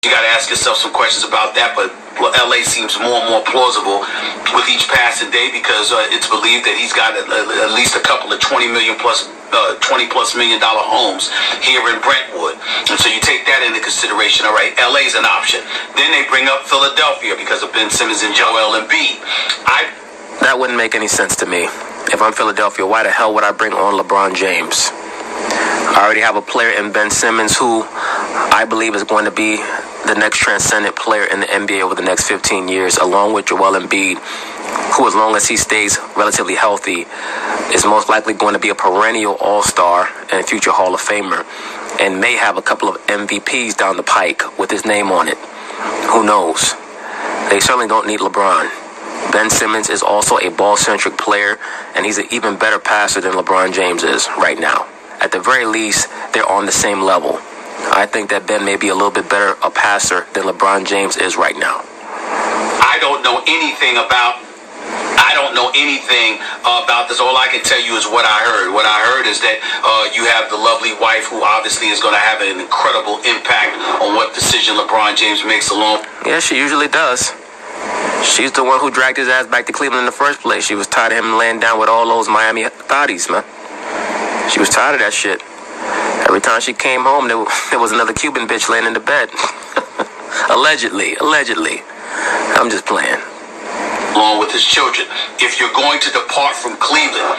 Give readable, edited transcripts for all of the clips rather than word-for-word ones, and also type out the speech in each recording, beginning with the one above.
You got to ask yourself some questions about that, but LA seems more and more plausible with each passing day because it's believed that he's got at least a couple of $20 plus million homes here in Brentwood. And so you take that into consideration. All right, LA's an option. Then they bring up Philadelphia because of Ben Simmons and Joel Embiid. That wouldn't make any sense to me. If I'm Philadelphia, why the hell would I bring on LeBron James? I already have a player in Ben Simmons who I believe is going to be the next transcendent player in the NBA over the next 15 years, along with Joel Embiid, who, as long as he stays relatively healthy, is most likely going to be a perennial all-star and future Hall of Famer, and may have a couple of MVPs down the pike with his name on it. Who knows? They certainly don't need LeBron. Ben Simmons is also a ball-centric player, and he's an even better passer than LeBron James is right now. At the very least, they're on the same level. I think that Ben may be a little bit better a passer than LeBron James is right now. I don't know anything about this. All I can tell you is what I heard. What I heard is that you have the lovely wife who obviously is going to have an incredible impact on what decision LeBron James makes alone. Yeah, she usually does. She's the one who dragged his ass back to Cleveland in the first place. She was tired of him laying down with all those Miami thotties, man. She was tired of that shit. Every time she came home, there was another Cuban bitch laying in the bed. Allegedly. I'm just playing. Along with his children. If you're going to depart from Cleveland,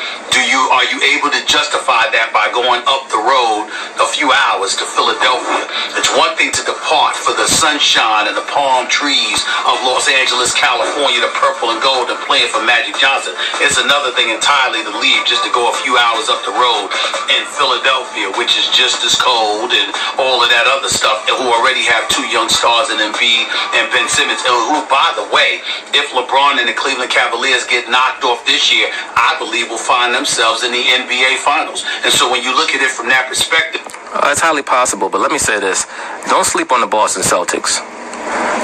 are you able to justify that by going up the road a few hours to Philadelphia? It's one thing to depart for the sunshine and the palm trees of Los Angeles, California, the purple and gold, and playing for Magic Johnson. It's another thing entirely to leave just to go a few hours up the road in Philadelphia, which is just as cold and all of that other stuff, and who already have two young stars in Embiid and Ben Simmons, and who, by the way, if LeBron and the Cleveland Cavaliers get knocked off this year, I believe will find themselves in the NBA Finals. And so when you look at it from that perspective, it's highly possible, but let me say this. Don't sleep on the Boston Celtics.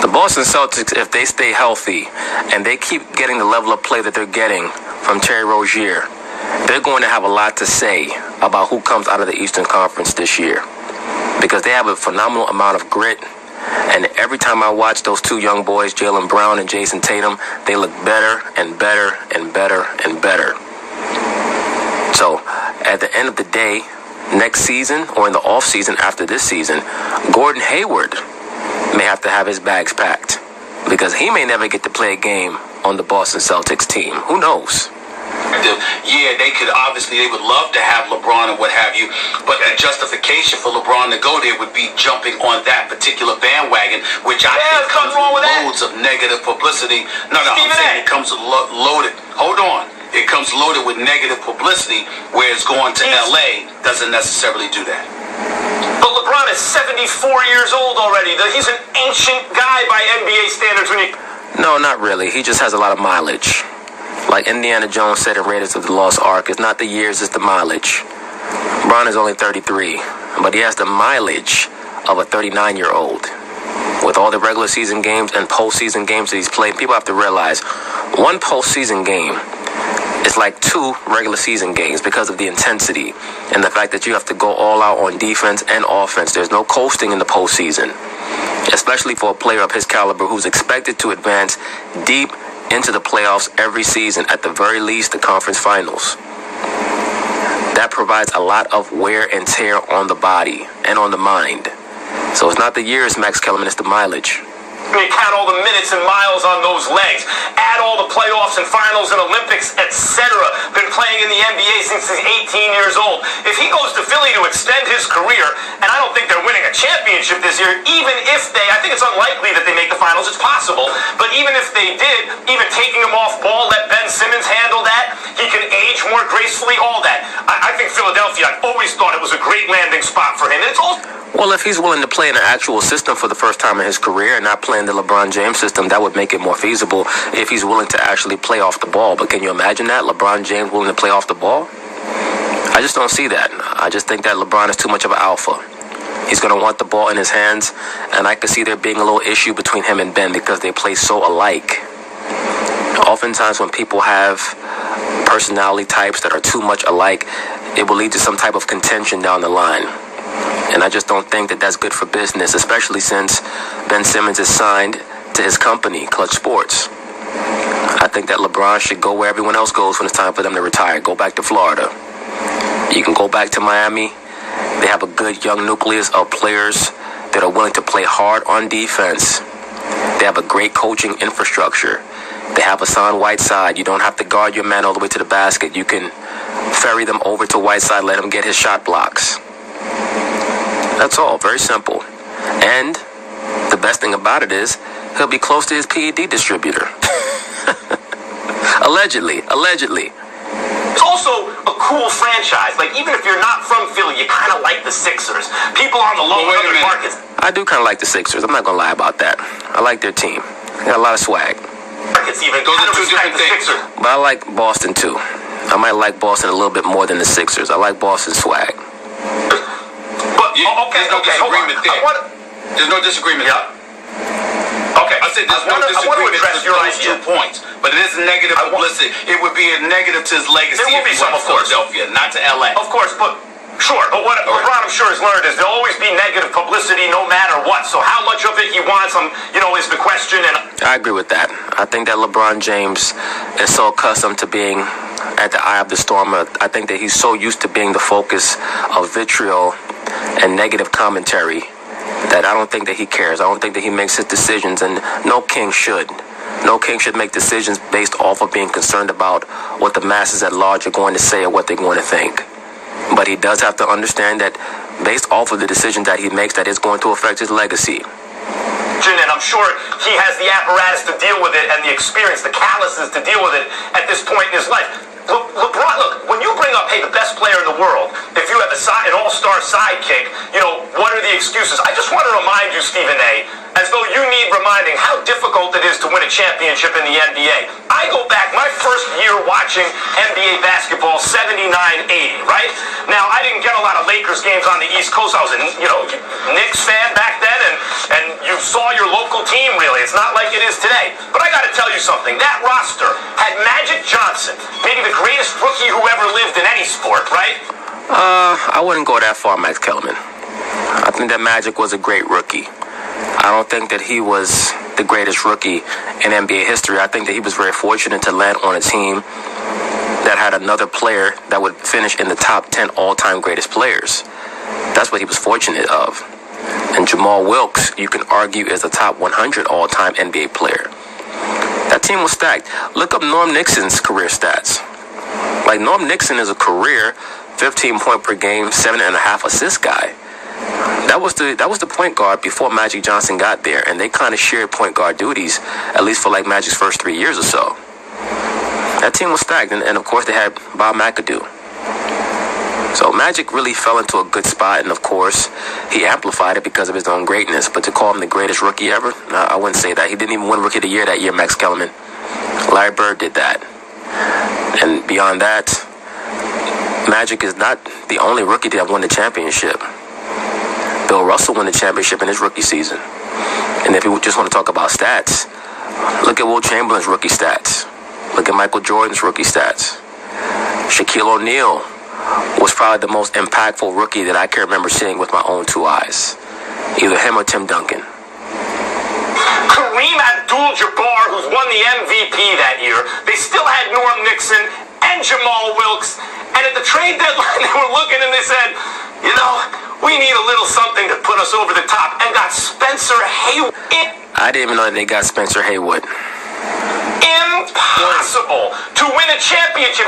The Boston Celtics, if they stay healthy and they keep getting the level of play that they're getting from Terry Rozier, they're going to have a lot to say about who comes out of the Eastern Conference this year, because they have a phenomenal amount of grit. And every time I watch those two young boys, Jaylen Brown and Jason Tatum, they look better and better and better and better. So at the end of the day, next season or in the off season after this season, Gordon Hayward may have to have his bags packed, because he may never get to play a game on the Boston Celtics team. Who knows? Yeah, they would love to have LeBron and what have you, but a justification for LeBron to go there would be jumping on that particular bandwagon, which I think comes with loads of negative publicity. No, I'm saying it comes loaded. Hold on. It comes loaded with negative publicity, whereas going to LA doesn't necessarily do that. But LeBron is 74 years old already. He's an ancient guy by NBA standards. No, not really. He just has a lot of mileage. Like Indiana Jones said in Raiders of the Lost Ark, it's not the years, it's the mileage. LeBron is only 33, but he has the mileage of a 39-year-old. With all the regular season games and postseason games that he's played, people have to realize one postseason game is like two regular season games because of the intensity and the fact that you have to go all out on defense and offense. There's no coasting in the postseason, especially for a player of his caliber who's expected to advance deep into the playoffs every season, at the very least the conference finals. That provides a lot of wear and tear on the body and on the mind. So it's not the years, Max Kellerman, it's the mileage. You count all the minutes and miles on those legs. Add all the playoffs and finals and Olympics, etc. Been playing in the NBA since he's 18 years old. If he goes to Philly to extend his career, and I don't think they're winning a championship this year, even if I think it's unlikely that they make the finals, it's possible, but even if they did, even taking him off ball, let Ben Simmons handle that, he can age more gracefully, all that. I think Philadelphia, I've always thought it was a great landing spot for him. And it's also... Well, if he's willing to play in an actual system for the first time in his career and not playing the LeBron James system, that would make it more feasible if he's willing to actually play off the ball. But can you imagine that? LeBron James willing to play off the ball? I just don't see that. I just think that LeBron is too much of an alpha. He's going to want the ball in his hands, and I can see there being a little issue between him and Ben because they play so alike. Oftentimes when people have personality types that are too much alike, it will lead to some type of contention down the line. And I just don't think that that's good for business, especially since Ben Simmons is signed to his company, Clutch Sports. I think that LeBron should go where everyone else goes when it's time for them to retire. Go back to Florida. You can go back to Miami. They have a good young nucleus of players that are willing to play hard on defense. They have a great coaching infrastructure. They have Hassan Whiteside. You don't have to guard your man all the way to the basket. You can ferry them over to Whiteside, let him get his shot blocks. That's all. Very simple. And the best thing about it is he'll be close to his PED distributor. Allegedly. It's also a cool franchise. Like, even if you're not from Philly, you kind of like the Sixers. People on the lower markets. I do kind of like the Sixers. I'm not going to lie about that. I like their team. They got a lot of swag. Markets even. Those are two different things. But I like Boston, too. I might like Boston a little bit more than the Sixers. I like Boston's swag. But, okay, hold on. There's no disagreement. Yeah. Okay, I said there's no disagreement with those 2 points, but it is negative publicity. It would be a negative to his legacy if he went to Philadelphia, not to LA. Of course, but sure. But what LeBron, I'm sure, has learned is there'll always be negative publicity no matter what. So how much of it he wants, is the question. And I agree with that. I think that LeBron James is so accustomed to being at the eye of the storm. I think that he's so used to being the focus of vitriol and negative commentary that I don't think that he cares. I don't think that he makes his decisions, and no king should. No king should make decisions based off of being concerned about what the masses at large are going to say or what they're going to think. But he does have to understand that based off of the decision that he makes, that is going to affect his legacy. And I'm sure he has the apparatus to deal with it and the experience, the calluses to deal with it at this point in his life. LeBron, look, when you bring up, hey, the best player in the world, if you have an all-star sidekick, what are the excuses? I just want to remind you, Stephen A., as though you need reminding how difficult it is to win a championship in the NBA. I go back, my first year watching NBA basketball, 79-80, right? Now, I didn't get a lot of Lakers games on the East Coast. I was a, Knicks fan back then, and you saw your local team, really. It's not like it is today. But I got to tell you something. That roster had Magic Johnson, maybe the greatest rookie who ever lived in any sport, right? I wouldn't go that far, Max Kellerman. I think that Magic was a great rookie. I don't think that he was the greatest rookie in NBA history. I think that he was very fortunate to land on a team that had another player that would finish in the top 10 all-time greatest players. That's what he was fortunate of. And Jamal Wilkes, you can argue, is a top 100 all-time NBA player. That team was stacked. Look up Norm Nixon's career stats. Like, Norm Nixon is a career 15-point per game, 7.5 assist guy. That was the point guard before Magic Johnson got there, and they kind of shared point guard duties, at least for like Magic's first 3 years or so. That team was stacked, and of course they had Bob McAdoo. So Magic really fell into a good spot, and of course he amplified it because of his own greatness. But to call him the greatest rookie ever, I wouldn't say that. He didn't even win Rookie of the Year that year, Max Kellerman. Larry Bird did that. And beyond that, Magic is not the only rookie to have won the championship. Bill Russell won the championship in his rookie season. And if you just want to talk about stats, look at Will Chamberlain's rookie stats. Look at Michael Jordan's rookie stats. Shaquille O'Neal was probably the most impactful rookie that I can remember seeing with my own 2 eyes. Either him or Tim Duncan. Kareem Abdul-Jabbar, who's won the MVP that year, they still had Norm Nixon and Jamal Wilkes. And at the trade deadline, they were looking and they said, we need a little something to put us over the top, and got Spencer Haywood. I didn't even know that they got Spencer Haywood. Impossible to win a championship.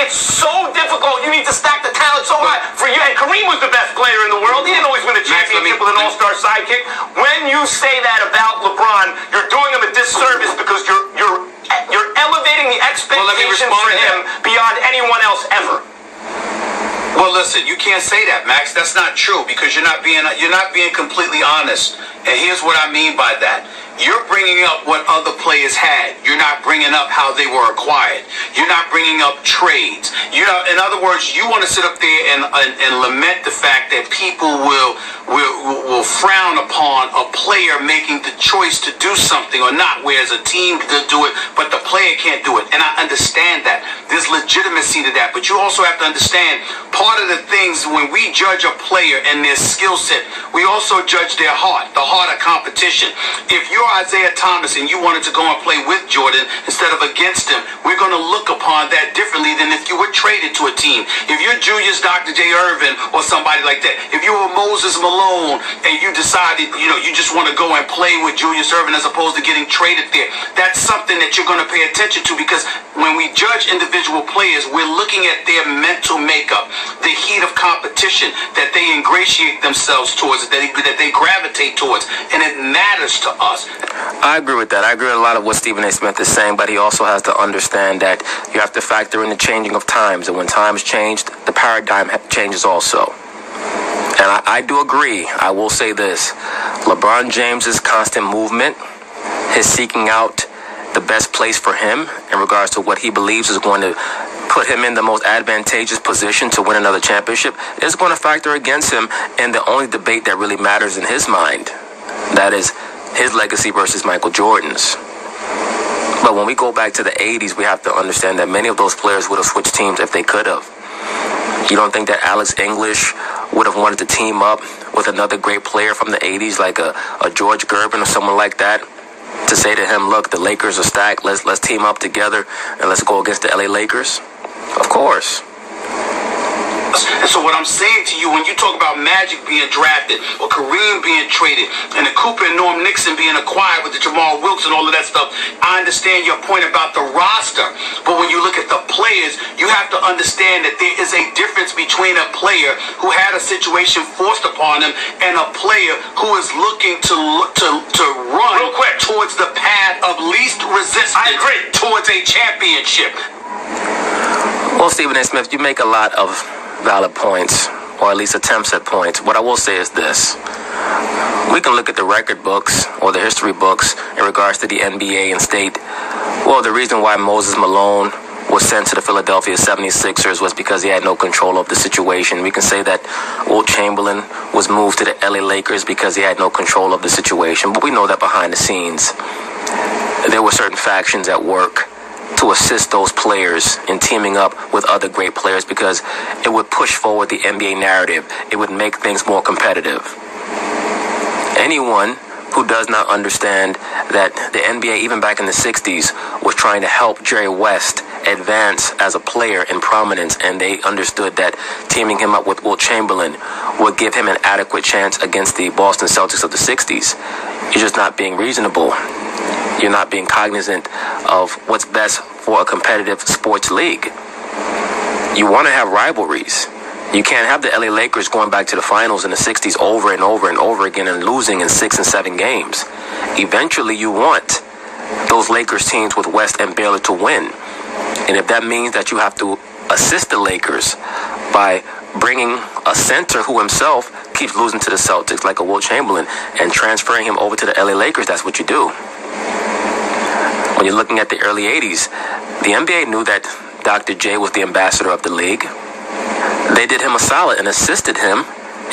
It's so difficult. You need to stack the talent so high for you. And Kareem was the best player in the world. He didn't always win a championship with an all-star sidekick. When you say that about LeBron, you're doing him a disservice because you're elevating the expectations for him beyond anyone else ever. Well, listen, you can't say that, Max. That's not true because you're not being completely honest. And here's what I mean by that. you're bringing up what other players had. You're not bringing up how they were acquired. You're not bringing up trades. In other words, you want to sit up there and lament the fact that people will frown upon a player making the choice to do something or not, whereas a team could do it, but the player can't do it. And I understand that. There's legitimacy to that. But you also have to understand, part of the things when we judge a player and their skill set, we also judge their heart, the heart of competition. If you're Isaiah Thomas and you wanted to go and play with Jordan instead of against him, we're going to look upon that differently than if you were traded to a team. If you're Julius Dr. J. Irvin or somebody like that, if you were Moses Malone and you decided, you just want to go and play with Julius Irvin as opposed to getting traded there, that's something that you're going to pay attention to, because when we judge individual players, we're looking at their mental makeup, the heat of competition that they ingratiate themselves towards, that they gravitate towards, and it matters to us. I agree with that. I agree with a lot of what Stephen A. Smith is saying, but he also has to understand that you have to factor in the changing of times, and when times change, the paradigm changes also. And I do agree. I will say this. LeBron James's constant movement, his seeking out the best place for him in regards to what he believes is going to put him in the most advantageous position to win another championship, is going to factor against him in the only debate that really matters in his mind. That is his legacy versus Michael Jordan's. But when we go back to the 80s, we have to understand that many of those players would have switched teams if they could have. You don't think that Alex English would have wanted to team up with another great player from the 80s, like a George Gervin or someone like that, to say to him, look, the Lakers are stacked, let's team up together and let's go against the LA Lakers? Of course. And so what I'm saying to you, when you talk about Magic being drafted or Kareem being traded and the Cooper and Norm Nixon being acquired with the Jamal Wilkes and all of that stuff, I understand your point about the roster. But when you look at the players, you have to understand that there is a difference between a player who had a situation forced upon him and a player who is looking to run real quick towards the path of least resistance towards a championship. Well, Stephen A. Smith, you make a lot of valid points, or at least attempts at points. What I will say is this. We can look at the record books or the history books in regards to the NBA and state, well, the reason why Moses Malone was sent to the Philadelphia 76ers was because he had no control of the situation. We can say that Wilt Chamberlain was moved to the LA Lakers because he had no control of the situation. But we know that behind the scenes, there were certain factions at work to assist those players in teaming up with other great players, because it would push forward the NBA narrative. It would make things more competitive. Anyone who does not understand that the NBA, even back in the 60s, was trying to help Jerry West advance as a player in prominence, and they understood that teaming him up with Wilt Chamberlain would give him an adequate chance against the Boston Celtics of the 60s. You're just not being reasonable. You're not being cognizant of what's best for a competitive sports league. You want to have rivalries. You can't have the LA Lakers going back to the finals in the 60s over and over and over again and losing in 6 and 7 games. Eventually, you want those Lakers teams with West and Baylor to win. And if that means that you have to assist the Lakers by bringing a center who himself keeps losing to the Celtics, like a Wilt Chamberlain, and transferring him over to the LA Lakers, that's what you do. When you're looking at the early 80s, the NBA knew that Dr. J was the ambassador of the league. They did him a solid and assisted him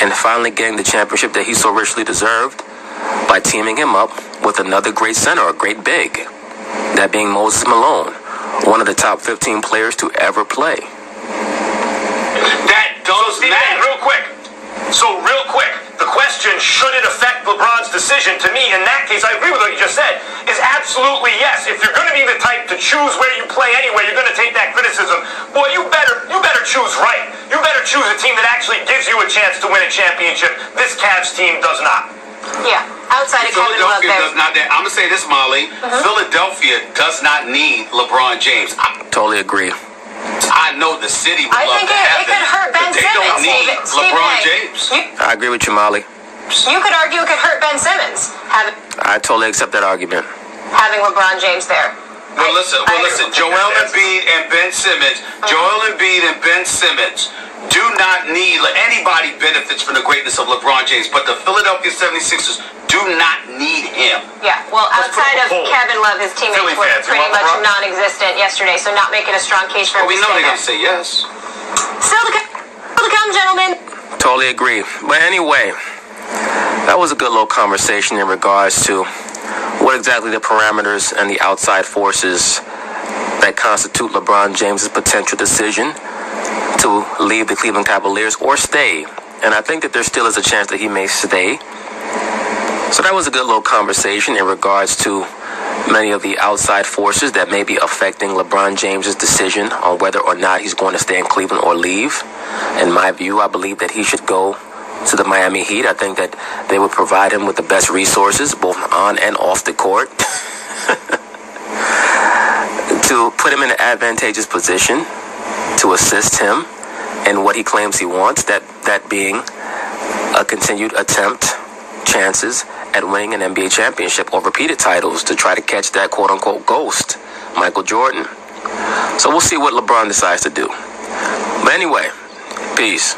in finally getting the championship that he so richly deserved by teaming him up with another great center, a great big, that being Moses Malone, one of the top 15 players to ever play. That does matter. Real quick, the question, should it affect LeBron's decision? To me, in that case, I agree with what you just said, is absolutely yes. If you're going to be the type to choose where you play anyway, you're going to take that criticism. Boy, you better choose right. You better choose a team that actually gives you a chance to win a championship. This Cavs team does not. Yeah, outside of Kevin Love there. Does not. I'm going to say this, Molly. Philadelphia does not need LeBron James. Totally agree. I know the city would love to have it could hurt Ben but they Simmons. don't need LeBron James. I agree with you, Molly. You could argue it could hurt Ben Simmons I totally accept that argument. having LeBron James there. Well, listen. Joel Embiid and Ben Simmons. Joel Embiid and Ben Simmons do not need. Anybody benefits from the greatness of LeBron James, but the Philadelphia 76ers do not need him. Yeah. Well, Let's put outside up a of poll. Kevin Love, his teammates Philly were fans, you pretty want much LeBron? non-existent yesterday, so not making a strong case for him We to know stay they're there. going to say yes. Still to come, gentlemen. Totally agree. But anyway, that was a good little conversation in regards to what exactly the parameters and the outside forces that constitute LeBron James' potential decision to leave the Cleveland Cavaliers or stay. And I think that there still is a chance that he may stay. So that was a good little conversation in regards to many of the outside forces that may be affecting LeBron James' decision on whether or not he's going to stay in Cleveland or leave. In my view, I believe that he should go to the Miami Heat. I think that they would provide him with the best resources, both on and off the court, to put him in an advantageous position to assist him in what he claims he wants, that being a continued chances at winning an NBA championship or repeated titles, to try to catch that quote-unquote ghost, Michael Jordan. So we'll see what LeBron decides to do. But anyway, peace.